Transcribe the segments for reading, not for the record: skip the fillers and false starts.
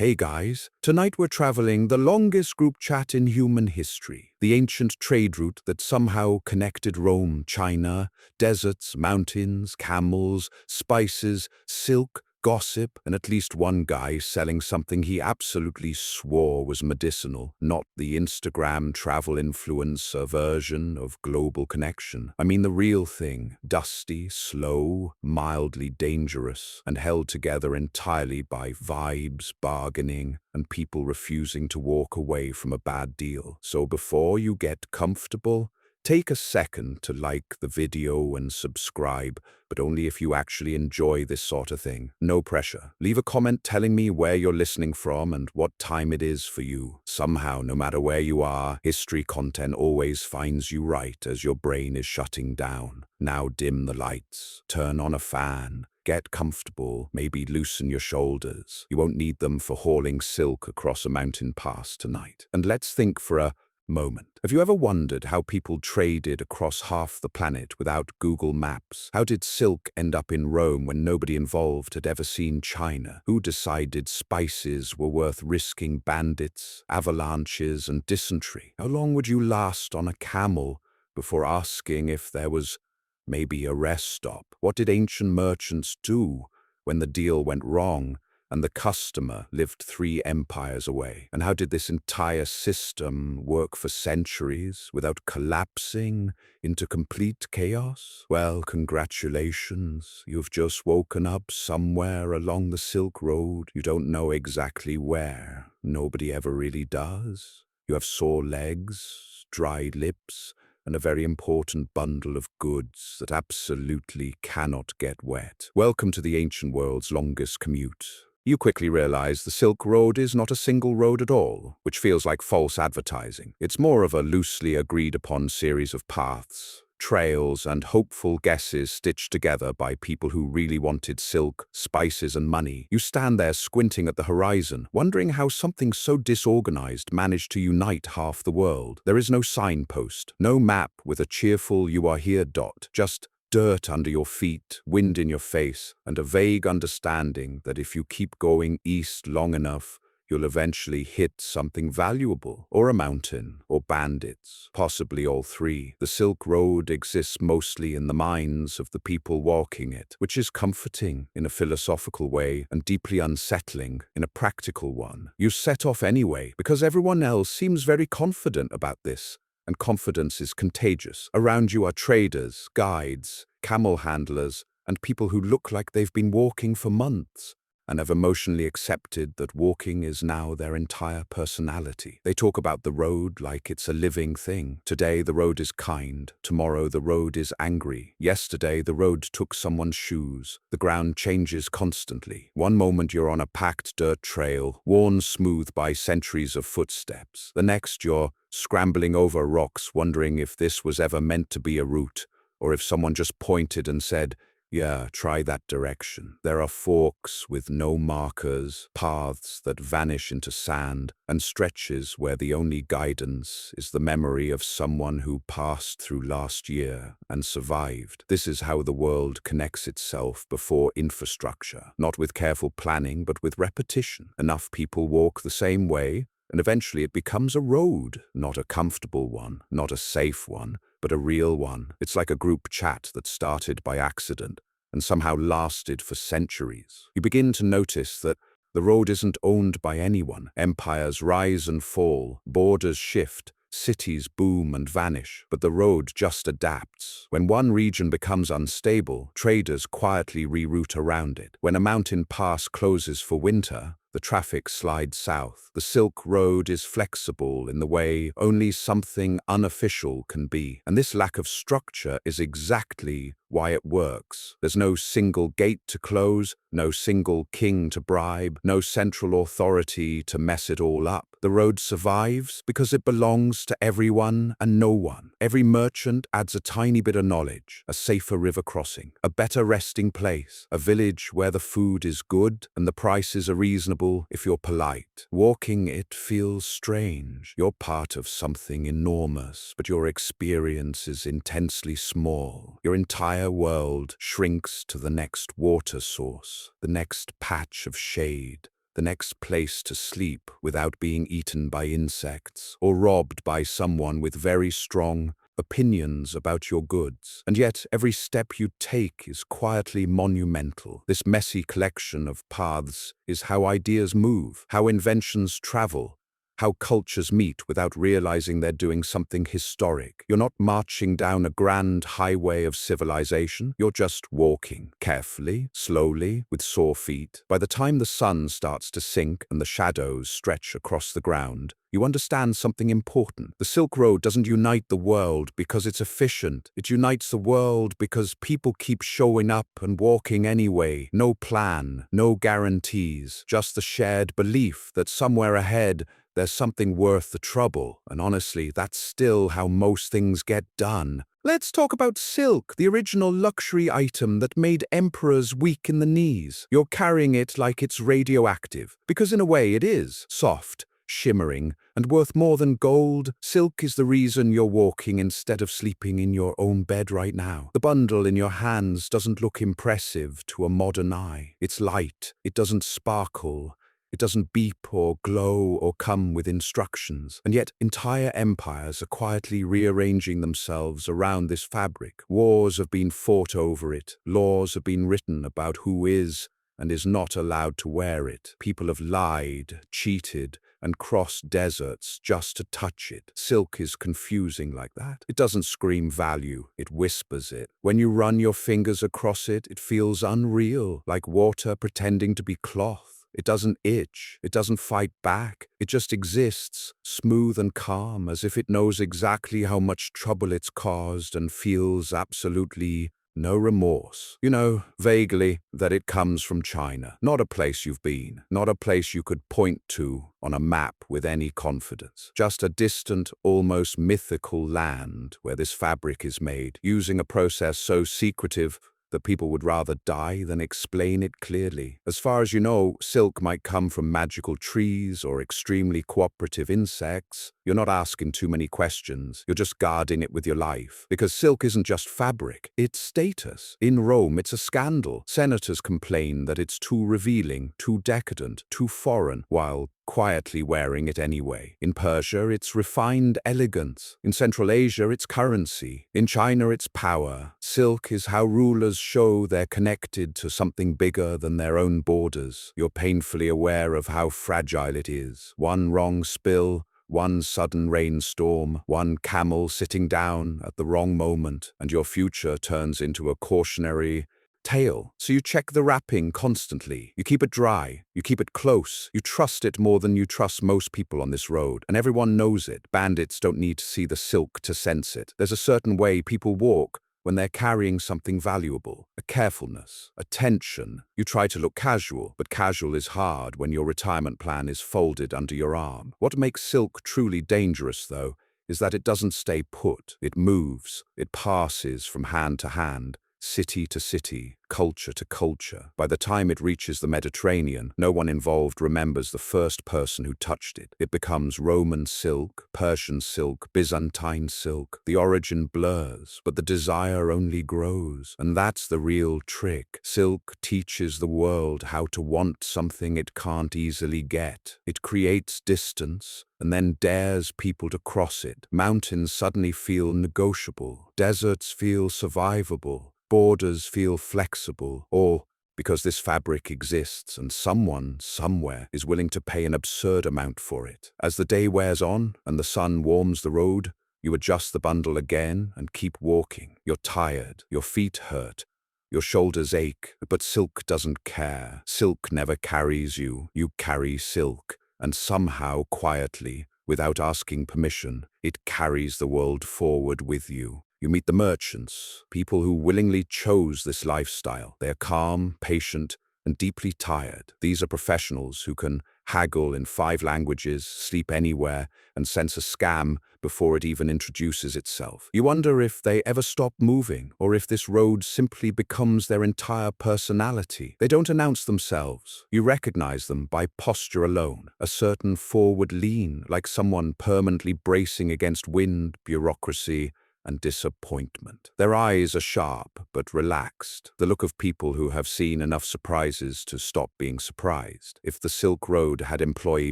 Hey guys, tonight we're traveling the longest group chat in human history. The ancient trade route that somehow connected Rome, China, deserts, mountains, camels, spices, silk, gossip, and at least one guy selling something he absolutely swore was medicinal, not the Instagram travel influencer version of global connection. I mean the real thing, dusty, slow, mildly dangerous, and held together entirely by vibes, bargaining, and people refusing to walk away from a bad deal. So before you get comfortable, take a second to like the video and subscribe, but only if you actually enjoy this sort of thing. No pressure. Leave a comment telling me where you're listening from and what time it is for you. Somehow, no matter where you are, history content always finds you right as your brain is shutting down. Now dim the lights, turn on a fan, get comfortable, maybe loosen your shoulders. You won't need them for hauling silk across a mountain pass tonight. And let's think for a moment. Have you ever wondered how people traded across half the planet without Google Maps? How did silk end up in Rome when nobody involved had ever seen China? Who decided spices were worth risking bandits, avalanches, and dysentery? How long would you last on a camel before asking if there was maybe a rest stop? What did ancient merchants do when the deal went wrong and the customer lived 3 empires away? And how did this entire system work for centuries without collapsing into complete chaos? Well, congratulations. You've just woken up somewhere along the Silk Road. You don't know exactly where. Nobody ever really does. You have sore legs, dry lips, and a very important bundle of goods that absolutely cannot get wet. Welcome to the ancient world's longest commute. You quickly realize the Silk Road is not a single road at all, which feels like false advertising. It's more of a loosely agreed upon series of paths, trails, and hopeful guesses stitched together by people who really wanted silk, spices, and money. You stand there squinting at the horizon, wondering how something so disorganized managed to unite half the world. There is no signpost, no map with a cheerful "you are here" dot, just dirt under your feet, wind in your face, and a vague understanding that if you keep going east long enough, you'll eventually hit something valuable, or a mountain, or bandits, possibly all three. The Silk Road exists mostly in the minds of the people walking it, which is comforting in a philosophical way and deeply unsettling in a practical one. You set off anyway, because everyone else seems very confident about this, and confidence is contagious. Around you are traders, guides, camel handlers, and people who look like they've been walking for months and have emotionally accepted that walking is now their entire personality. They talk about the road like it's a living thing. Today the road is kind, tomorrow the road is angry. Yesterday the road took someone's shoes. The ground changes constantly. One moment you're on a packed dirt trail, worn smooth by centuries of footsteps. The next you're scrambling over rocks, wondering if this was ever meant to be a route, or if someone just pointed and said, "Yeah, try that direction." There are forks with no markers, paths that vanish into sand, and stretches where the only guidance is the memory of someone who passed through last year and survived. This is how the world connects itself before infrastructure, not with careful planning, but with repetition. Enough people walk the same way, and eventually it becomes a road, not a comfortable one, not a safe one, but a real one. It's like a group chat that started by accident and somehow lasted for centuries. You begin to notice that the road isn't owned by anyone. Empires rise and fall, borders shift, cities boom and vanish, but the road just adapts. When one region becomes unstable, traders quietly reroute around it. When a mountain pass closes for winter, the traffic slides south. The Silk Road is flexible in the way only something unofficial can be. And this lack of structure is exactly why it works. There's no single gate to close, no single king to bribe, no central authority to mess it all up. The road survives because it belongs to everyone and no one. Every merchant adds a tiny bit of knowledge, a safer river crossing, a better resting place, a village where the food is good and the prices are reasonable if you're polite. Walking it feels strange. You're part of something enormous, but your experience is intensely small. Your entire world shrinks to the next water source, the next patch of shade, the next place to sleep without being eaten by insects or robbed by someone with very strong opinions about your goods. And yet every step you take is quietly monumental. This messy collection of paths is how ideas move, how inventions travel, how cultures meet without realizing they're doing something historic. You're not marching down a grand highway of civilization. You're just walking, carefully, slowly, with sore feet. By the time the sun starts to sink and the shadows stretch across the ground, you understand something important. The Silk Road doesn't unite the world because it's efficient. It unites the world because people keep showing up and walking anyway. No plan, no guarantees, just the shared belief that somewhere ahead there's something worth the trouble. And honestly, that's still how most things get done. Let's talk about silk, the original luxury item that made emperors weak in the knees. You're carrying it like it's radioactive, because in a way it is. Soft, shimmering, and worth more than gold. Silk is the reason you're walking instead of sleeping in your own bed right now. The bundle in your hands doesn't look impressive to a modern eye. It's light, it doesn't sparkle, it doesn't beep or glow or come with instructions. And yet entire empires are quietly rearranging themselves around this fabric. Wars have been fought over it. Laws have been written about who is and is not allowed to wear it. People have lied, cheated, and crossed deserts just to touch it. Silk is confusing like that. It doesn't scream value, it whispers it. When you run your fingers across it, it feels unreal, like water pretending to be cloth. It doesn't itch, it doesn't fight back, it just exists, smooth and calm, as if it knows exactly how much trouble it's caused and feels absolutely no remorse. You know, vaguely, that it comes from China. Not a place you've been, not a place you could point to on a map with any confidence. Just a distant, almost mythical land where this fabric is made, using a process so secretive that people would rather die than explain it clearly. As far as you know, silk might come from magical trees or extremely cooperative insects. You're not asking too many questions, you're just guarding it with your life. Because silk isn't just fabric, it's status. In Rome, it's a scandal. Senators complain that it's too revealing, too decadent, too foreign, while quietly wearing it anyway. In Persia, it's refined elegance. In Central Asia, it's currency. In China, it's power. Silk is how rulers show they're connected to something bigger than their own borders. You're painfully aware of how fragile it is. One wrong spill, one sudden rainstorm, one camel sitting down at the wrong moment, and your future turns into a cautionary tale. So you check the wrapping constantly. You keep it dry. You keep it close. You trust it more than you trust most people on this road. And everyone knows it. Bandits don't need to see the silk to sense it. There's a certain way people walk when they're carrying something valuable. A carefulness, a tension. You try to look casual, but casual is hard when your retirement plan is folded under your arm. What makes silk truly dangerous, though, is that it doesn't stay put. It moves. It passes from hand to hand, city to city, culture to culture. By the time it reaches the Mediterranean, no one involved remembers the first person who touched it. It becomes Roman silk, Persian silk, Byzantine silk. The origin blurs, but the desire only grows. And that's the real trick. Silk teaches the world how to want something it can't easily get. It creates distance and then dares people to cross it. Mountains suddenly feel negotiable. Deserts feel survivable. Borders feel flexible, or because this fabric exists and someone, somewhere, is willing to pay an absurd amount for it. As the day wears on and the sun warms the road, you adjust the bundle again and keep walking. You're tired, your feet hurt, your shoulders ache, but silk doesn't care. Silk never carries you, you carry silk, and somehow, quietly, without asking permission, it carries the world forward with you. You meet the merchants, people who willingly chose this lifestyle. They are calm, patient, and deeply tired. These are professionals who can haggle in 5 languages, sleep anywhere, and sense a scam before it even introduces itself. You wonder if they ever stop moving, or if this road simply becomes their entire personality. They don't announce themselves. You recognize them by posture alone, a certain forward lean, like someone permanently bracing against wind, bureaucracy, and disappointment. Their eyes are sharp but relaxed, the look of people who have seen enough surprises to stop being surprised. If the Silk Road had employee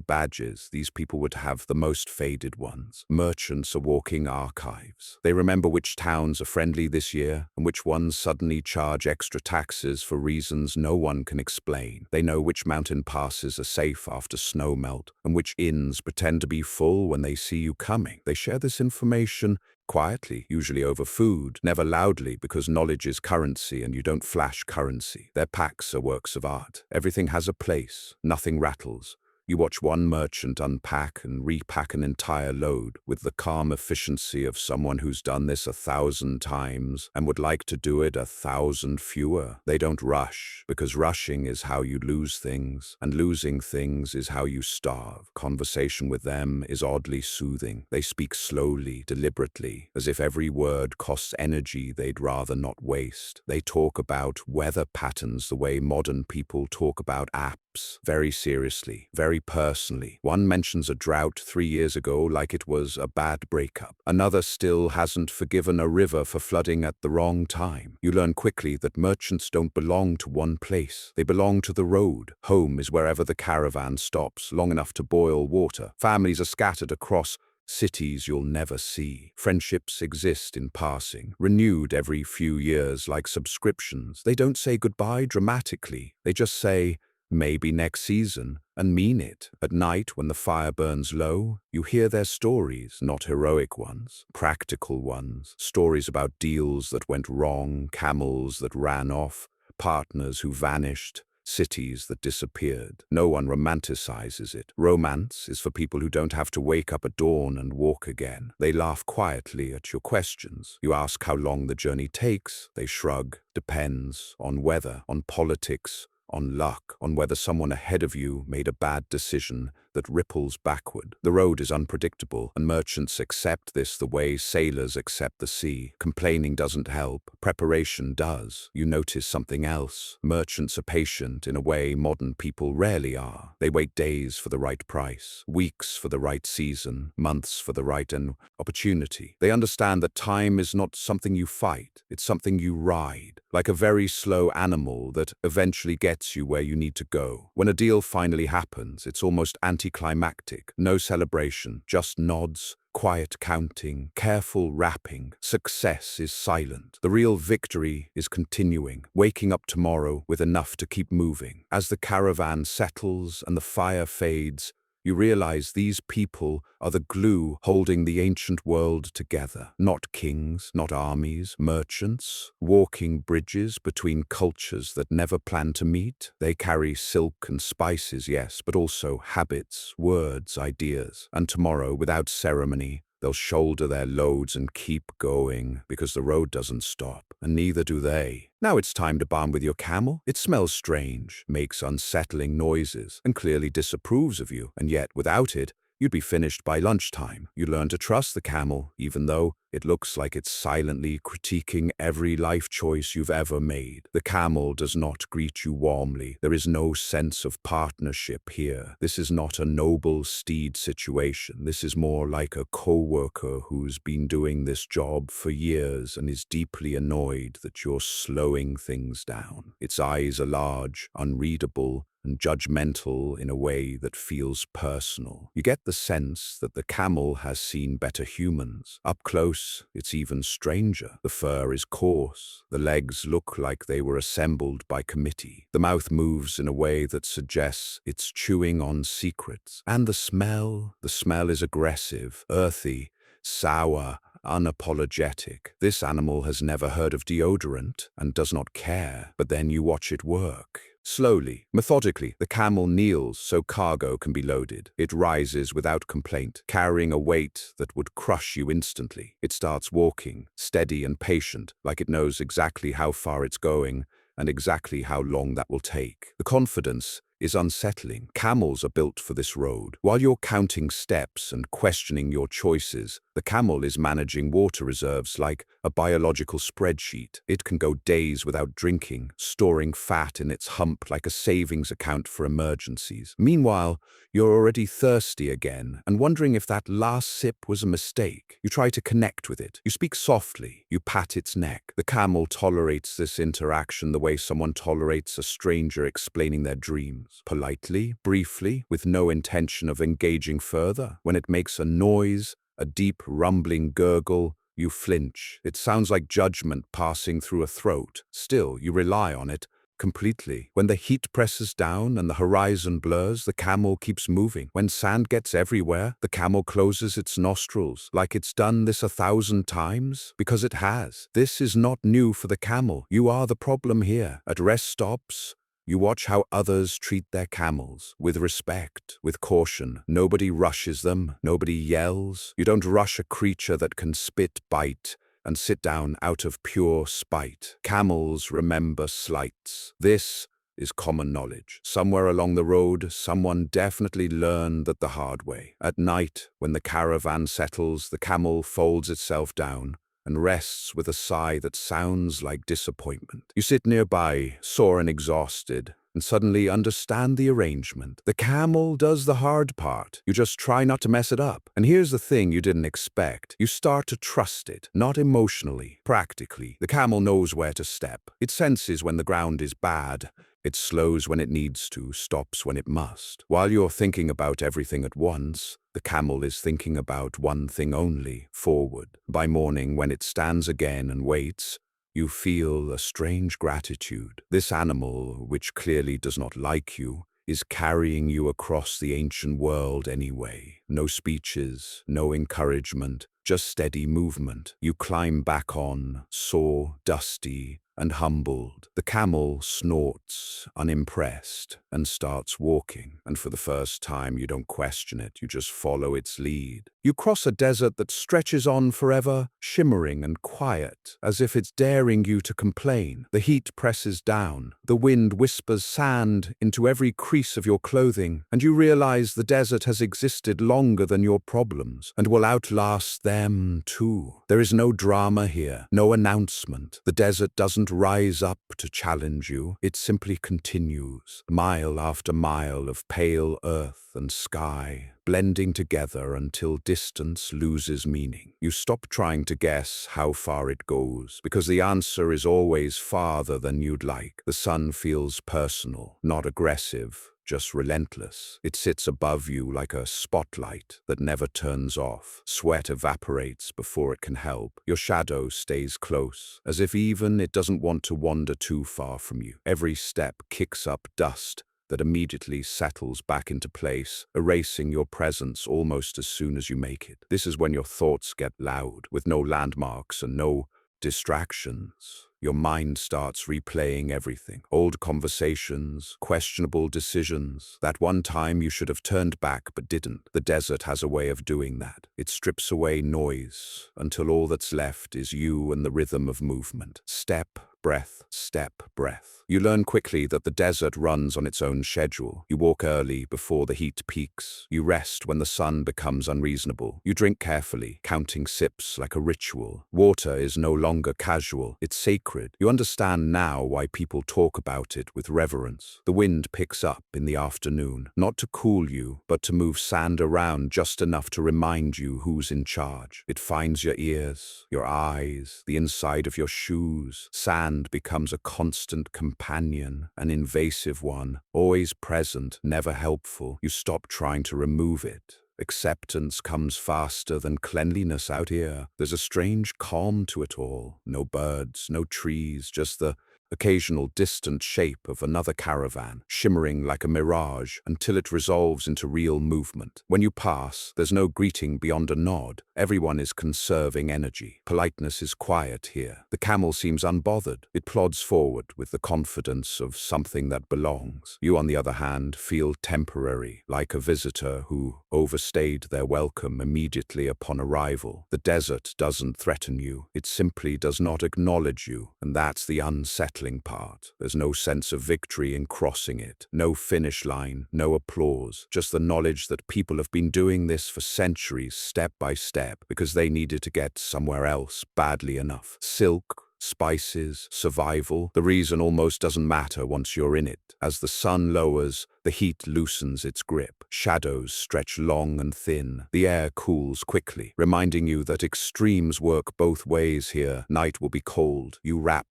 badges, these people would have the most faded ones. Merchants are walking archives. They remember which towns are friendly this year and which ones suddenly charge extra taxes for reasons no one can explain. They know which mountain passes are safe after snow melt and which inns pretend to be full when they see you coming. They share this information quietly, usually over food, never loudly because knowledge is currency and you don't flash currency. Their packs are works of art. Everything has a place, nothing rattles. You watch one merchant unpack and repack an entire load with the calm efficiency of someone who's done this 1,000 times and would like to do it 1,000 fewer. They don't rush, because rushing is how you lose things, and losing things is how you starve. Conversation with them is oddly soothing. They speak slowly, deliberately, as if every word costs energy they'd rather not waste. They talk about weather patterns the way modern people talk about apps, very seriously, very personally. One mentions a drought 3 years ago like it was a bad breakup. Another still hasn't forgiven a river for flooding at the wrong time. You learn quickly that merchants don't belong to one place. They belong to the road. Home is wherever the caravan stops, long enough to boil water. Families are scattered across cities you'll never see. Friendships exist in passing, renewed every few years like subscriptions. They don't say goodbye dramatically. They just say, maybe next season, and mean it. At night, when the fire burns low, you hear their stories, not heroic ones, practical ones. Stories about deals that went wrong, camels that ran off, partners who vanished, cities that disappeared. No one romanticizes it. Romance is for people who don't have to wake up at dawn and walk again. They laugh quietly at your questions. You ask how long the journey takes. They shrug. Depends on weather, on politics, on luck, on whether someone ahead of you made a bad decision that ripples backward. The road is unpredictable, and merchants accept this the way sailors accept the sea. Complaining doesn't help. Preparation does. You notice something else. Merchants are patient in a way modern people rarely are. They wait days for the right price, weeks for the right season, months for the right opportunity. They understand that time is not something you fight, it's something you ride, like a very slow animal that eventually gets you where you need to go. When a deal finally happens, it's almost anticlimactic. No celebration, just nods, quiet counting, careful wrapping. Success is silent. The real victory is continuing, waking up tomorrow with enough to keep moving. As the caravan settles and the fire fades, you realize these people are the glue holding the ancient world together. Not kings, not armies, merchants, walking bridges between cultures that never plan to meet. They carry silk and spices, yes, but also habits, words, ideas. And tomorrow, without ceremony, they'll shoulder their loads and keep going, because the road doesn't stop, and neither do they. Now it's time to balm with your camel. It smells strange, makes unsettling noises, and clearly disapproves of you, and yet without it, you'd be finished by lunchtime. You learn to trust the camel, even though it looks like it's silently critiquing every life choice you've ever made. The camel does not greet you warmly. There is no sense of partnership here. This is not a noble steed situation. This is more like a co-worker who's been doing this job for years and is deeply annoyed that you're slowing things down. Its eyes are large, unreadable, and judgmental in a way that feels personal. You get the sense that the camel has seen better humans. Up close, it's even stranger. The fur is coarse. The legs look like they were assembled by committee. The mouth moves in a way that suggests it's chewing on secrets. And the smell is aggressive, earthy, sour, unapologetic. This animal has never heard of deodorant and does not care, but then you watch it work. Slowly, methodically, the camel kneels so cargo can be loaded. It rises without complaint, carrying a weight that would crush you instantly. It starts walking, steady and patient, like it knows exactly how far it's going and exactly how long that will take. The confidence is unsettling. Camels are built for this road. While you're counting steps and questioning your choices, the camel is managing water reserves like a biological spreadsheet. It can go days without drinking, storing fat in its hump like a savings account for emergencies. Meanwhile, you're already thirsty again and wondering if that last sip was a mistake. You try to connect with it. You speak softly. You pat its neck. The camel tolerates this interaction the way someone tolerates a stranger explaining their dreams. Politely, briefly, with no intention of engaging further. When it makes a noise, a deep rumbling gurgle, you flinch. It sounds like judgment passing through a throat. Still, you rely on it completely. When the heat presses down and the horizon blurs, the camel keeps moving. When sand gets everywhere, the camel closes its nostrils, like it's done this 1,000 times, because it has. This is not new for the camel. You are the problem here. At rest stops, you watch how others treat their camels, with respect, with caution. Nobody rushes them, nobody yells. You don't rush a creature that can spit, bite, and sit down out of pure spite. Camels remember slights. This is common knowledge. Somewhere along the road, someone definitely learned that the hard way. At night, when the caravan settles, the camel folds itself down and rests with a sigh that sounds like disappointment. You sit nearby, sore and exhausted, and suddenly understand the arrangement. The camel does the hard part. You just try not to mess it up. And here's the thing you didn't expect. You start to trust it, not emotionally, practically. The camel knows where to step. It senses when the ground is bad. It slows when it needs to, stops when it must. While you're thinking about everything at once, the camel is thinking about one thing only, forward. By morning, when it stands again and waits, you feel a strange gratitude. This animal, which clearly does not like you, is carrying you across the ancient world anyway. No speeches, no encouragement, just steady movement. You climb back on, sore, dusty, and humbled. The camel snorts, unimpressed, and starts walking. And for the first time, you don't question it, you just follow its lead. You cross a desert that stretches on forever, shimmering and quiet, as if it's daring you to complain. The heat presses down, the wind whispers sand into every crease of your clothing, and you realize the desert has existed longer than your problems, and will outlast them too. There is no drama here, no announcement. The desert doesn't rise up to challenge you, it simply continues, mile after mile of pale earth and sky, blending together until distance loses meaning. You stop trying to guess how far it goes, because the answer is always farther than you'd like. The sun feels personal, not aggressive, just relentless. It sits above you like a spotlight that never turns off. Sweat evaporates before it can help. Your shadow stays close, as if even it doesn't want to wander too far from you. Every step kicks up dust that immediately settles back into place, erasing your presence almost as soon as you make it. This is when your thoughts get loud, with no landmarks and no distractions. Your mind starts replaying everything. Old conversations, questionable decisions. That one time you should have turned back but didn't. The desert has a way of doing that. It strips away noise until all that's left is you and the rhythm of movement. Step, breath, step, breath. You learn quickly that the desert runs on its own schedule. You walk early before the heat peaks. You rest when the sun becomes unreasonable. You drink carefully, counting sips like a ritual. Water is no longer casual, it's sacred. You understand now why people talk about it with reverence. The wind picks up in the afternoon, not to cool you, but to move sand around just enough to remind you who's in charge. It finds your ears, your eyes, the inside of your shoes. Sand becomes a constant companion, an invasive one, always present, never helpful. You stop trying to remove it. Acceptance comes faster than cleanliness out here. There's a strange calm to it all. No birds, no trees, just the occasional distant shape of another caravan, shimmering like a mirage until it resolves into real movement. When you pass, there's no greeting beyond a nod. Everyone is conserving energy. Politeness is quiet here. The camel seems unbothered. It plods forward with the confidence of something that belongs. You, on the other hand, feel temporary, like a visitor who overstayed their welcome immediately upon arrival. The desert doesn't threaten you. It simply does not acknowledge you, and that's the unsettling unsettling part. There's no sense of victory in crossing it, no finish line, no applause, just the knowledge that people have been doing this for centuries, step by step, because they needed to get somewhere else badly enough. Silk, spices, survival, the reason almost doesn't matter once you're in it. As the sun lowers, the heat loosens its grip. Shadows stretch long and thin. The air cools quickly, reminding you that extremes work both ways here. Night will be cold. You wrap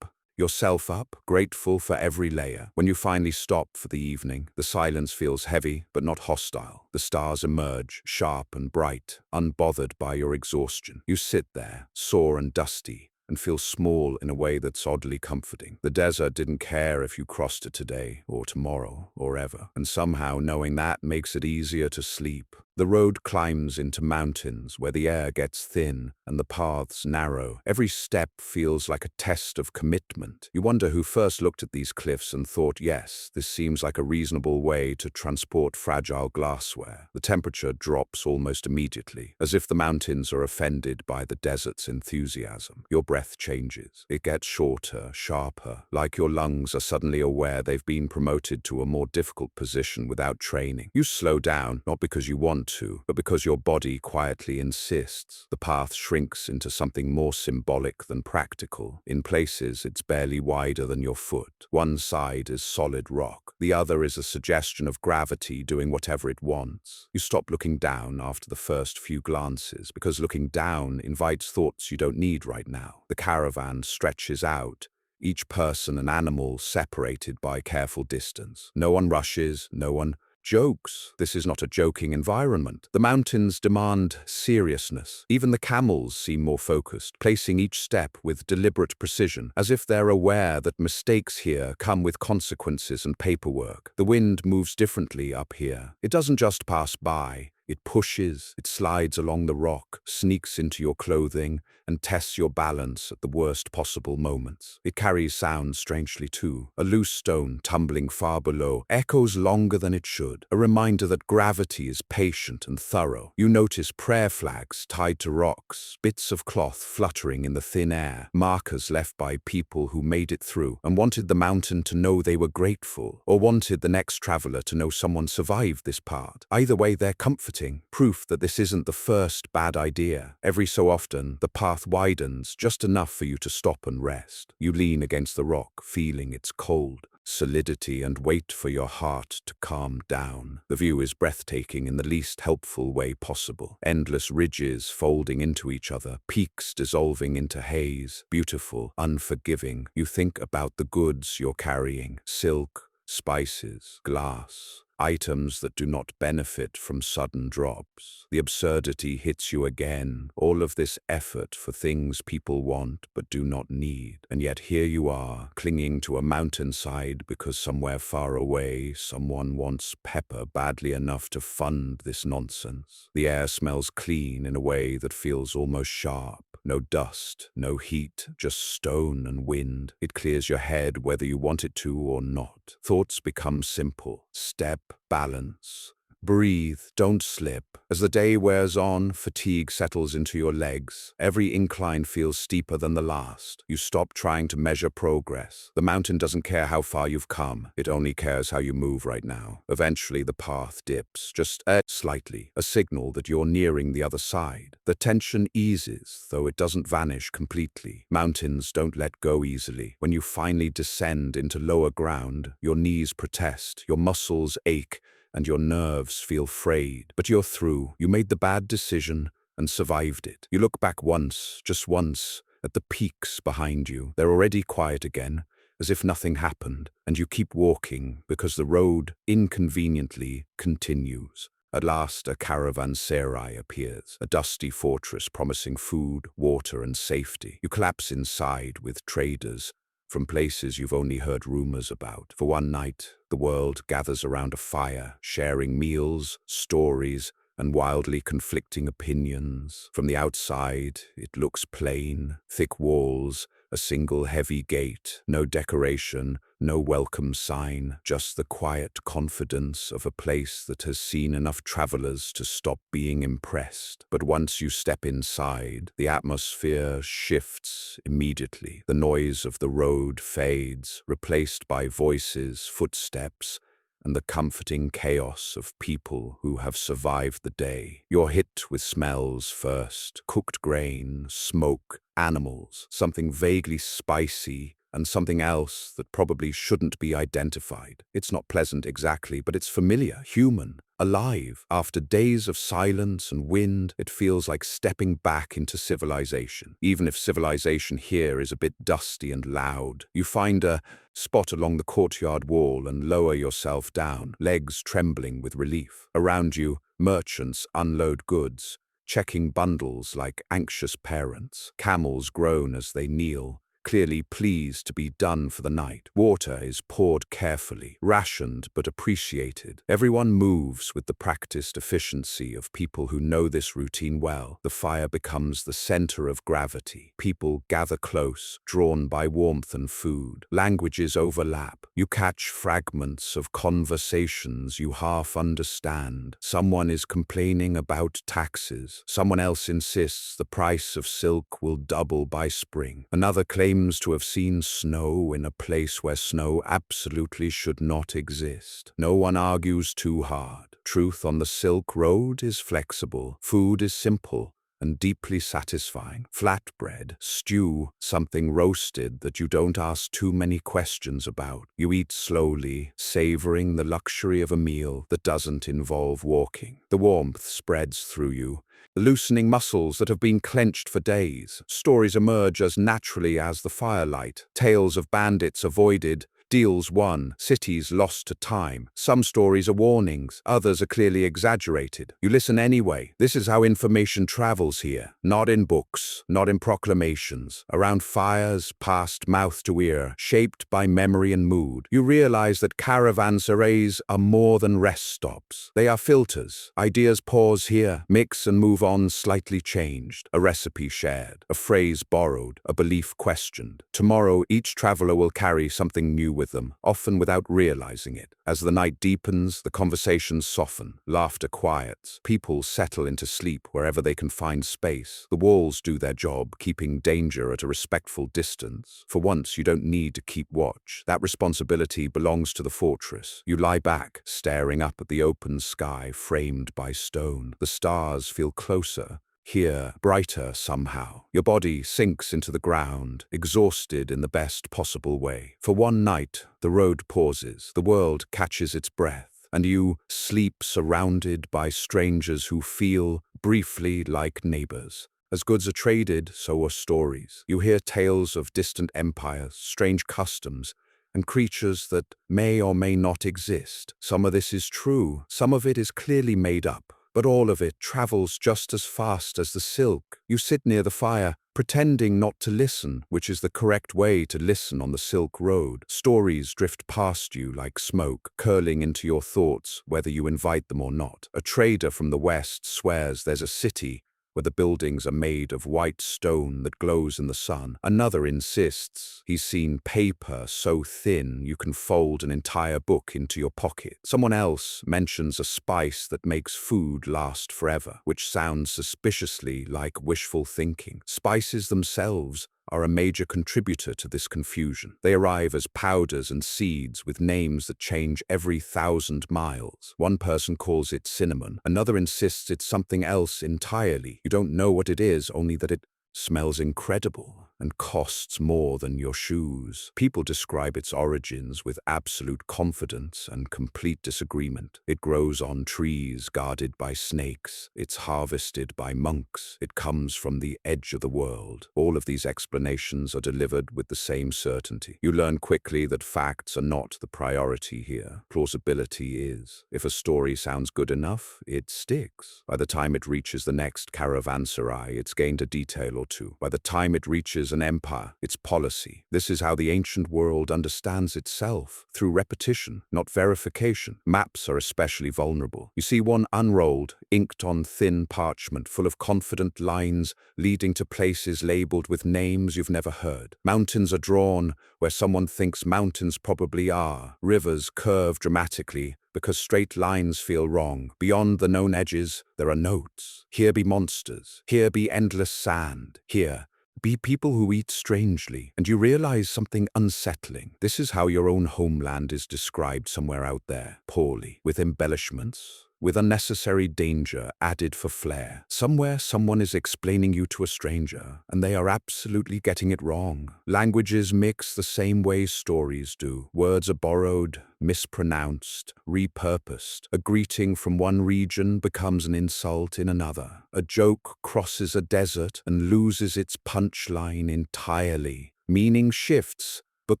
yourself up, grateful for every layer. When you finally stop for the evening, the silence feels heavy but not hostile. The stars emerge, sharp and bright, unbothered by your exhaustion. You sit there, sore and dusty, and feel small in a way that's oddly comforting. The desert didn't care if you crossed it today or tomorrow or ever, and somehow knowing that makes it easier to sleep. The road climbs into mountains where the air gets thin and the paths narrow. Every step feels like a test of commitment. You wonder who first looked at these cliffs and thought, yes, this seems like a reasonable way to transport fragile glassware. The temperature drops almost immediately, as if the mountains are offended by the desert's enthusiasm. Your breath changes. It gets shorter, sharper, like your lungs are suddenly aware they've been promoted to a more difficult position without training. You slow down, not because you want to, but because your body quietly insists. The path shrinks into something more symbolic than practical. In places, it's barely wider than your foot. One side is solid rock. The other is a suggestion of gravity doing whatever it wants. You stop looking down after the first few glances, because looking down invites thoughts you don't need right now. The caravan stretches out, each person and animal separated by careful distance. No one rushes, no one jokes. This is not a joking environment. The mountains demand seriousness. Even the camels seem more focused, placing each step with deliberate precision, as if they're aware that mistakes here come with consequences and paperwork. The wind moves differently up here. It doesn't just pass by. It pushes, it slides along the rock, sneaks into your clothing, and tests your balance at the worst possible moments. It carries sound strangely too. A loose stone tumbling far below echoes longer than it should, a reminder that gravity is patient and thorough. You notice prayer flags tied to rocks, bits of cloth fluttering in the thin air, markers left by people who made it through and wanted the mountain to know they were grateful, or wanted the next traveler to know someone survived this part. Either way, they're comforting. Proof that this isn't the first bad idea. Every so often, the path widens just enough for you to stop and rest. You lean against the rock, feeling its cold solidity, and wait for your heart to calm down. The view is breathtaking in the least helpful way possible. Endless ridges folding into each other, peaks dissolving into haze. Beautiful, unforgiving. You think about the goods you're carrying. Silk, spices, glass. Items that do not benefit from sudden drops. The absurdity hits you again. All of this effort for things people want but do not need. And yet here you are, clinging to a mountainside because somewhere far away someone wants pepper badly enough to fund this nonsense. The air smells clean in a way that feels almost sharp. No dust, no heat, just stone and wind. It clears your head whether you want it to or not. Thoughts become simple. Step, balance. Breathe, don't slip. As the day wears on, fatigue settles into your legs. Every incline feels steeper than the last. You stop trying to measure progress. The mountain doesn't care how far you've come. It only cares how you move right now. Eventually, the path dips, just slightly, a signal that you're nearing the other side. The tension eases, though it doesn't vanish completely. Mountains don't let go easily. When you finally descend into lower ground, your knees protest, your muscles ache, and your nerves feel frayed. But you're through. You made the bad decision and survived it. You look back once, just once, at the peaks behind you. They're already quiet again, as if nothing happened, and you keep walking because the road, inconveniently, continues. At last, a caravanserai appears, a dusty fortress promising food, water, and safety. You collapse inside with traders from places you've only heard rumors about. For one night, the world gathers around a fire, sharing meals, stories, and wildly conflicting opinions. From the outside, it looks plain, thick walls, a single heavy gate, no decoration, no welcome sign, just the quiet confidence of a place that has seen enough travelers to stop being impressed. But once you step inside, the atmosphere shifts immediately. The noise of the road fades, replaced by voices, footsteps, and the comforting chaos of people who have survived the day. You're hit with smells first: cooked grain, smoke, animals, something vaguely spicy, and something else that probably shouldn't be identified. It's not pleasant exactly, but it's familiar, human, alive. After days of silence and wind, it feels like stepping back into civilization. Even if civilization here is a bit dusty and loud, you find a spot along the courtyard wall and lower yourself down, legs trembling with relief. Around you, merchants unload goods, checking bundles like anxious parents. Camels groan as they kneel, clearly pleased to be done for the night. Water is poured carefully, rationed but appreciated. Everyone moves with the practiced efficiency of people who know this routine well. The fire becomes the center of gravity. People gather close, drawn by warmth and food. Languages overlap. You catch fragments of conversations you half understand. Someone is complaining about taxes. Someone else insists the price of silk will double by spring. Another claims to have seen snow in a place where snow absolutely should not exist. No one argues too hard. Truth on the Silk Road is flexible. Food is simple and deeply satisfying. Flatbread, stew, something roasted that you don't ask too many questions about. You eat slowly, savoring the luxury of a meal that doesn't involve walking. The warmth spreads through you, loosening muscles that have been clenched for days. Stories emerge as naturally as the firelight. Tales of bandits avoided, deals won, cities lost to time. Some stories are warnings, others are clearly exaggerated. You listen anyway. This is how information travels here. Not in books, not in proclamations. Around fires, passed mouth to ear, shaped by memory and mood. You realize that caravanserais are more than rest stops. They are filters. Ideas pause here, mix and move on slightly changed. A recipe shared, a phrase borrowed, a belief questioned. Tomorrow, each traveler will carry something new with them, often without realizing it. As the night deepens, the conversations soften, laughter quiets, people settle into sleep wherever they can find space. The walls do their job, keeping danger at a respectful distance. For once, you don't need to keep watch. That responsibility belongs to the fortress. You lie back, staring up at the open sky framed by stone. The stars feel closer, here, brighter somehow. Your body sinks into the ground, exhausted in the best possible way. For one night, the road pauses, the world catches its breath, and you sleep surrounded by strangers who feel, briefly, like neighbors. As goods are traded, so are stories. You hear tales of distant empires, strange customs, and creatures that may or may not exist. Some of this is true, some of it is clearly made up. But all of it travels just as fast as the silk. You sit near the fire, pretending not to listen, which is the correct way to listen on the Silk Road. Stories drift past you like smoke, curling into your thoughts whether you invite them or not. A trader from the West swears there's a city where the buildings are made of white stone that glows in the sun. Another insists he's seen paper so thin you can fold an entire book into your pocket. Someone else mentions a spice that makes food last forever, which sounds suspiciously like wishful thinking. Spices themselves are a major contributor to this confusion. They arrive as powders and seeds with names that change every 1,000 miles. One person calls it cinnamon, another insists it's something else entirely. You don't know what it is, only that it smells incredible and costs more than your shoes. People describe its origins with absolute confidence and complete disagreement. It grows on trees guarded by snakes. It's harvested by monks. It comes from the edge of the world. All of these explanations are delivered with the same certainty. You learn quickly that facts are not the priority here. Plausibility is. If a story sounds good enough, it sticks. By the time it reaches the next caravanserai, it's gained a detail or two. By the time it reaches an empire, it's policy. This is how the ancient world understands itself, through repetition, not verification. Maps are especially vulnerable. You see one unrolled, inked on thin parchment, full of confident lines leading to places labeled with names you've never heard. Mountains are drawn where someone thinks mountains probably are. Rivers curve dramatically because straight lines feel wrong. Beyond the known edges, there are notes. Here be monsters. Here be endless sand. Here be people who eat strangely, and you realize something unsettling. This is how your own homeland is described somewhere out there, poorly, with embellishments, with unnecessary danger added for flair. Somewhere someone is explaining you to a stranger, and they are absolutely getting it wrong. Languages mix the same way stories do. Words are borrowed, mispronounced, repurposed. A greeting from one region becomes an insult in another. A joke crosses a desert and loses its punchline entirely. Meaning shifts, but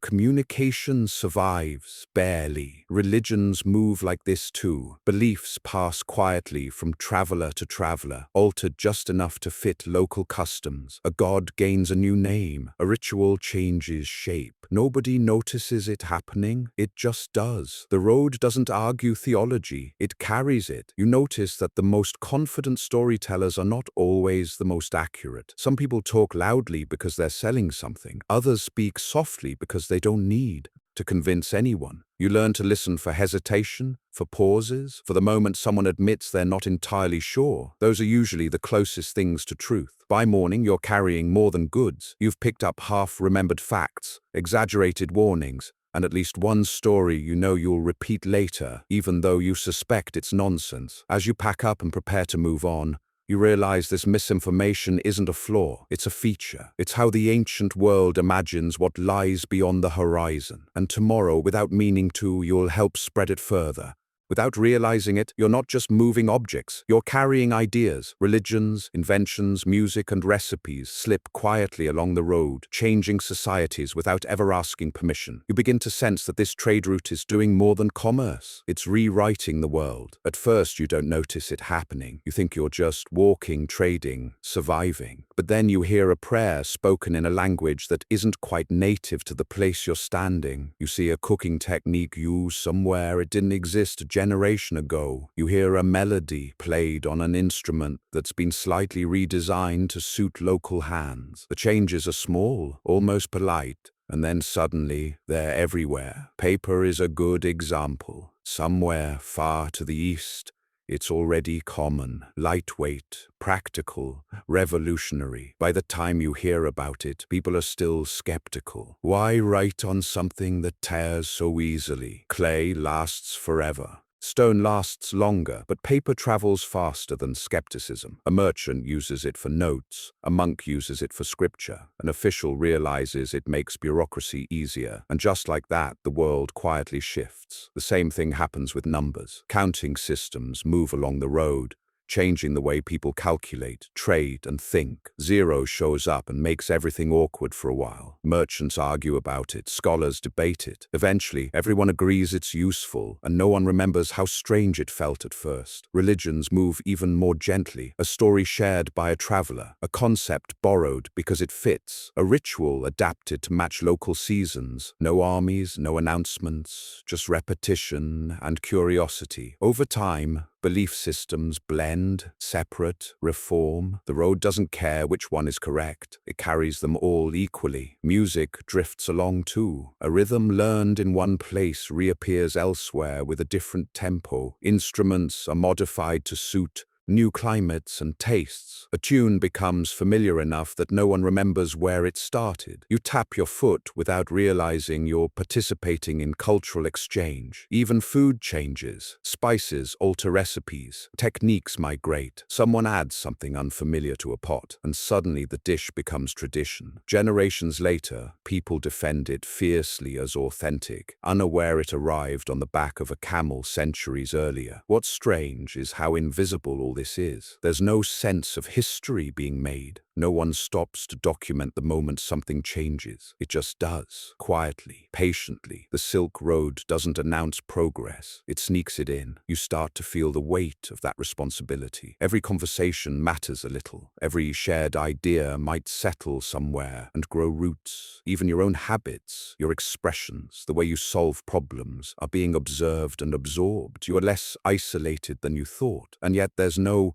communication survives, barely. Religions move like this too. Beliefs pass quietly from traveler to traveler, altered just enough to fit local customs. A god gains a new name. A ritual changes shape. Nobody notices it happening. It just does. The road doesn't argue theology. It carries it. You notice that the most confident storytellers are not always the most accurate. Some people talk loudly because they're selling something. Others speak softly because they don't need to convince anyone. You learn to listen for hesitation, for pauses, for the moment someone admits they're not entirely sure. Those are usually the closest things to truth. By morning, you're carrying more than goods. You've picked up half-remembered facts, exaggerated warnings, and at least one story you know you'll repeat later, even though you suspect it's nonsense. As you pack up and prepare to move on, you realize this misinformation isn't a flaw, it's a feature. It's how the ancient world imagines what lies beyond the horizon. And tomorrow, without meaning to, you'll help spread it further. Without realizing it, you're not just moving objects, you're carrying ideas. Religions, inventions, music, and recipes slip quietly along the road, changing societies without ever asking permission. You begin to sense that this trade route is doing more than commerce. It's rewriting the world. At first, you don't notice it happening. You think you're just walking, trading, surviving. But then you hear a prayer spoken in a language that isn't quite native to the place you're standing. You see a cooking technique used somewhere it didn't exist a generation ago. You hear a melody played on an instrument that's been slightly redesigned to suit local hands. The changes are small, almost polite, and then suddenly they're everywhere. Paper is a good example. Somewhere far to the east, it's already common, lightweight, practical, revolutionary. By the time you hear about it, people are still skeptical. Why write on something that tears so easily? Clay lasts forever. Stone lasts longer, but paper travels faster than skepticism. A merchant uses it for notes, a monk uses it for scripture, an official realizes it makes bureaucracy easier, and just like that, the world quietly shifts. The same thing happens with numbers. Counting systems move along the road, changing the way people calculate, trade, and think. Zero shows up and makes everything awkward for a while. Merchants argue about it, scholars debate it. Eventually, everyone agrees it's useful, and no one remembers how strange it felt at first. Religions move even more gently, a story shared by a traveler, a concept borrowed because it fits, a ritual adapted to match local seasons. No armies, no announcements, just repetition and curiosity. Over time, belief systems blend, separate, reform. The road doesn't care which one is correct. It carries them all equally. Music drifts along too. A rhythm learned in one place reappears elsewhere with a different tempo. Instruments are modified to suit new climates and tastes. A tune becomes familiar enough that no one remembers where it started. You tap your foot without realizing you're participating in cultural exchange. Even food changes. Spices alter recipes. Techniques migrate. Someone adds something unfamiliar to a pot, and suddenly the dish becomes tradition. Generations later, people defend it fiercely as authentic, unaware it arrived on the back of a camel centuries earlier. What's strange is how invisible all this is. There's no sense of history being made. No one stops to document the moment something changes. It just does, quietly, patiently. The Silk Road doesn't announce progress. It sneaks it in. You start to feel the weight of that responsibility. Every conversation matters a little. Every shared idea might settle somewhere and grow roots. Even your own habits, your expressions, the way you solve problems are being observed and absorbed. You are less isolated than you thought. And yet there's no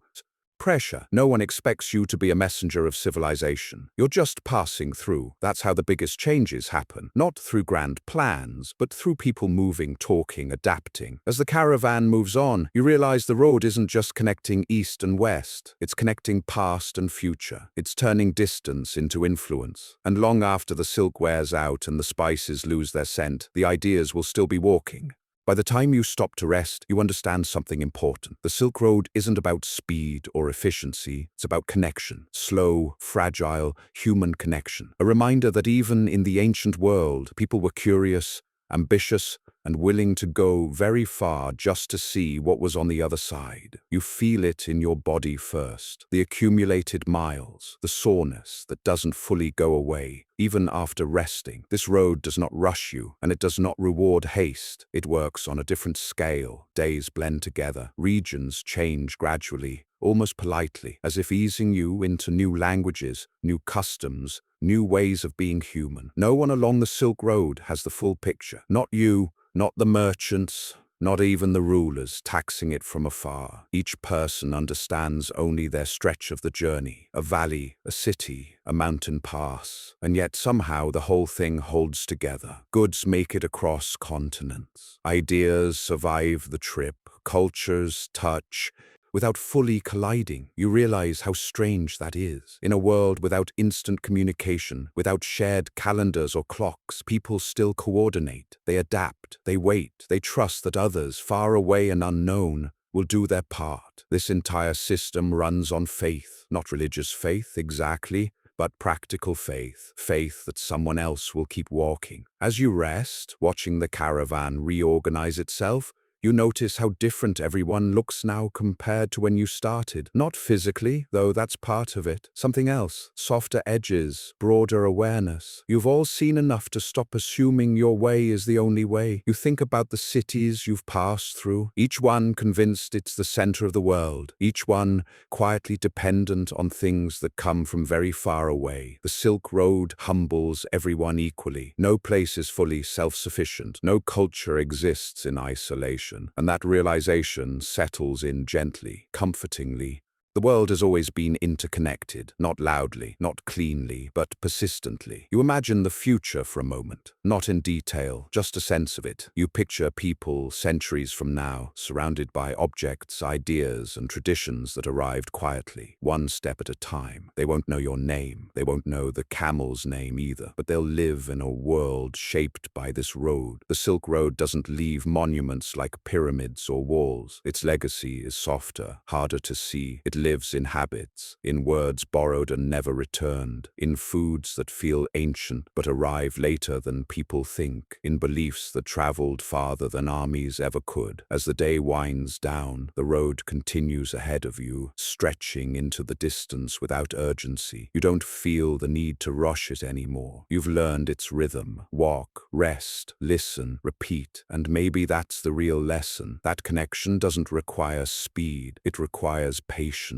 pressure. No one expects you to be a messenger of civilization. You're just passing through. That's how the biggest changes happen. Not through grand plans, but through people moving, talking, adapting. As the caravan moves on, you realize the road isn't just connecting east and west. It's connecting past and future. It's turning distance into influence. And long after the silk wears out and the spices lose their scent, the ideas will still be walking. By the time you stop to rest, you understand something important. The Silk Road isn't about speed or efficiency, it's about connection. Slow, fragile, human connection. A reminder that even in the ancient world, people were curious, ambitious, and willing to go very far just to see what was on the other side. You feel it in your body first. The accumulated miles, the soreness that doesn't fully go away, even after resting. This road does not rush you, and it does not reward haste. It works on a different scale. Days blend together. Regions change gradually, almost politely, as if easing you into new languages, new customs, new ways of being human. No one along the Silk Road has the full picture. Not you, not the merchants, not even the rulers taxing it from afar. Each person understands only their stretch of the journey, a valley, a city, a mountain pass. And yet somehow the whole thing holds together. Goods make it across continents. Ideas survive the trip. Cultures touch. Without fully colliding, you realize how strange that is. In a world without instant communication, without shared calendars or clocks, people still coordinate. They adapt, they wait, they trust that others, far away and unknown, will do their part. This entire system runs on faith, not religious faith exactly, but practical faith, faith that someone else will keep walking. As you rest, watching the caravan reorganize itself, you notice how different everyone looks now compared to when you started. Not physically, though that's part of it. Something else. Softer edges, broader awareness. You've all seen enough to stop assuming your way is the only way. You think about the cities you've passed through, each one convinced it's the center of the world, each one quietly dependent on things that come from very far away. The Silk Road humbles everyone equally. No place is fully self-sufficient. No culture exists in isolation. And that realization settles in gently, comfortingly. The world has always been interconnected, not loudly, not cleanly, but persistently. You imagine the future for a moment, not in detail, just a sense of it. You picture people centuries from now, surrounded by objects, ideas, and traditions that arrived quietly, one step at a time. They won't know your name, they won't know the camel's name either, but they'll live in a world shaped by this road. The Silk Road doesn't leave monuments like pyramids or walls. Its legacy is softer, harder to see. It lives in habits, in words borrowed and never returned, in foods that feel ancient but arrive later than people think, in beliefs that traveled farther than armies ever could. As the day winds down, the road continues ahead of you, stretching into the distance without urgency. You don't feel the need to rush it anymore. You've learned its rhythm. Walk, rest, listen, repeat, and maybe that's the real lesson. That connection doesn't require speed, it requires patience.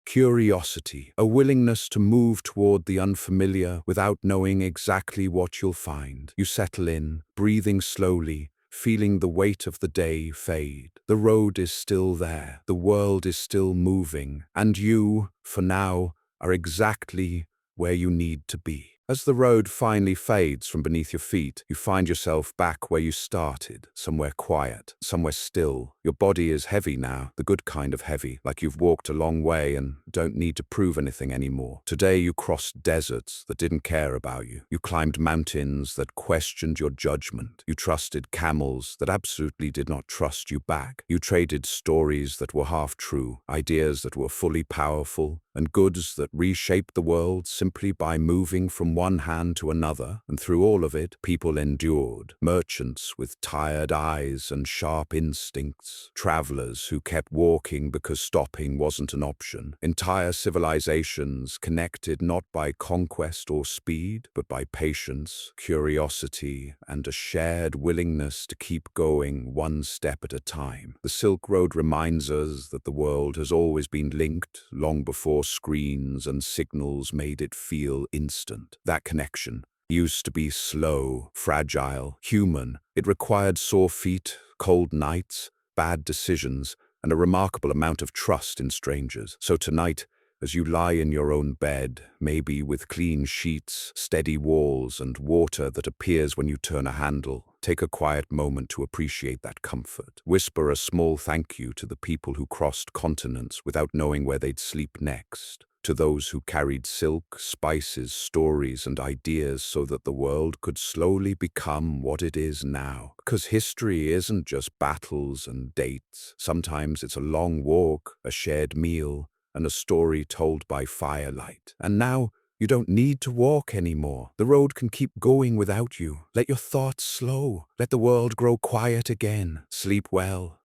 Curiosity, a willingness to move toward the unfamiliar without knowing exactly what you'll find. You settle in, breathing slowly, feeling the weight of the day fade. The road is still there, the world is still moving, and you, for now, are exactly where you need to be. As the road finally fades from beneath your feet, you find yourself back where you started, somewhere quiet, somewhere still. Your body is heavy now, the good kind of heavy, like you've walked a long way and don't need to prove anything anymore. Today you crossed deserts that didn't care about you. You climbed mountains that questioned your judgment. You trusted camels that absolutely did not trust you back. You traded stories that were half true, ideas that were fully powerful, and goods that reshaped the world simply by moving from one hand to another. And through all of it, people endured. Merchants with tired eyes and sharp instincts. Travelers who kept walking because stopping wasn't an option. Entire civilizations connected not by conquest or speed, but by patience, curiosity, and a shared willingness to keep going one step at a time. The Silk Road reminds us that the world has always been linked long before screens and signals made it feel instant. That connection used to be slow, fragile, human. It required sore feet, cold nights, bad decisions, and a remarkable amount of trust in strangers. So tonight, as you lie in your own bed, maybe with clean sheets, steady walls, and water that appears when you turn a handle, take a quiet moment to appreciate that comfort. Whisper a small thank you to the people who crossed continents without knowing where they'd sleep next, to those who carried silk, spices, stories, and ideas so that the world could slowly become what it is now. Because history isn't just battles and dates. Sometimes it's a long walk, a shared meal, and a story told by firelight. And now, you don't need to walk anymore. The road can keep going without you. Let your thoughts slow. Let the world grow quiet again. Sleep well.